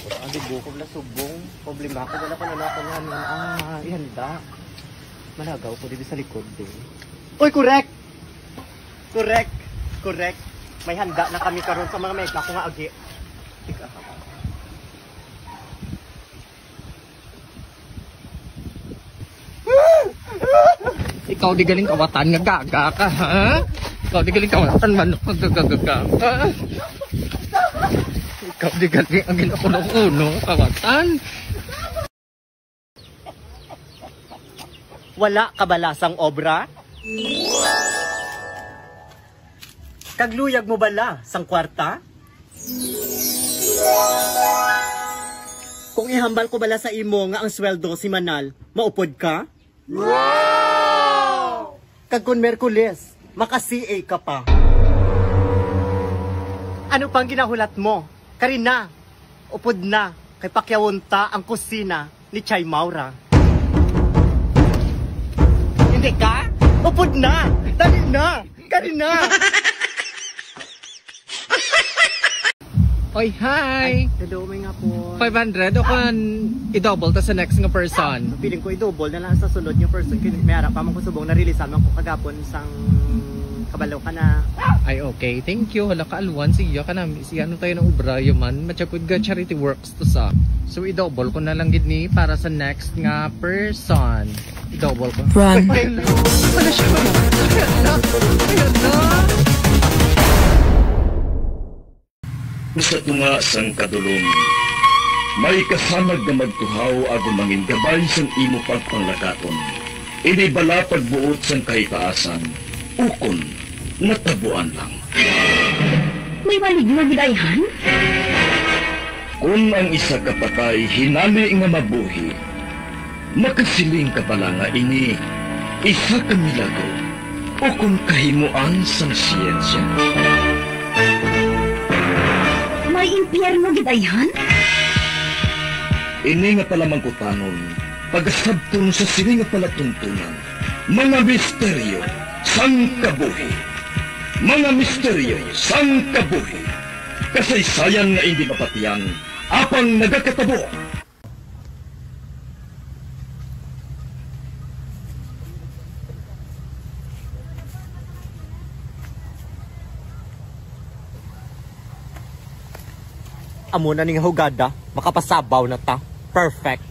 Ang dibuko na subong. Problema ko wala pa na nakanyan ang ihanda. Malagaw ko dito sa likod din. Uy, correct! Correct! Correct! May handa na kami karon sa mga mega ko nga agi. Ikaw di galing kawatan nga gaga ka, ha? Ikaw di galing kawatan man gagaga ka. Ikaw di galing ang ginakuno-uno kawatan. Wala kabalasang obra? Kagluyag mo bala sang kwarta? Kung ihambal ko bala sa imo nga ang sweldo si Manal, maupod ka? Wow! Kag kun Merkules, maka-CA ka pa. Ano pang ginahulat mo? Karina, upod na kay pakyawunta ang kusina ni Chay Maura. Hindi ka? Upod na! Dali na! Karina! Oy, hi! Hello, may nga po. 500 o kung i-double ta sa next nga person. Piling ko i-double na lang sa sunod yung person. May harap pa man ko subong na-release naman ko kagapon sang kabalaw ka na. Ay, okay. Thank you. Hala ka alwan. Siya ka na. Siya ano tayo ng ubrayo man. Matsyapod ka charity works to sa. So, i-double ko na lang gini para sa next nga person. I-double ko. Run. Wala siya ba? Ayan na. Sa tunga sang kadulong, may kasanag na magtuhaw ago mangin gabay sang imo pagpanglakaton. Ini bala pagbuot sang kahitaasan, ukon, natabuan lang. May malig na gidayhan? Kung ang isa kapatay hinali nga mabuhi, makasiling ka pala nga ini, isa ka milagro, ukon kahimuan sang siyensya. May impyerno gidayhan? Ini nga pala mangkutanon, pagasabton sa sini nga pala tuntunan, mga misteryo sang kabuhi. Mga misteryo sang kabuhi. Kasaysayan nga hindi mapatiyang, apang nagakatabo. Amo na ning hugada, makapasabaw na ta. Perfect.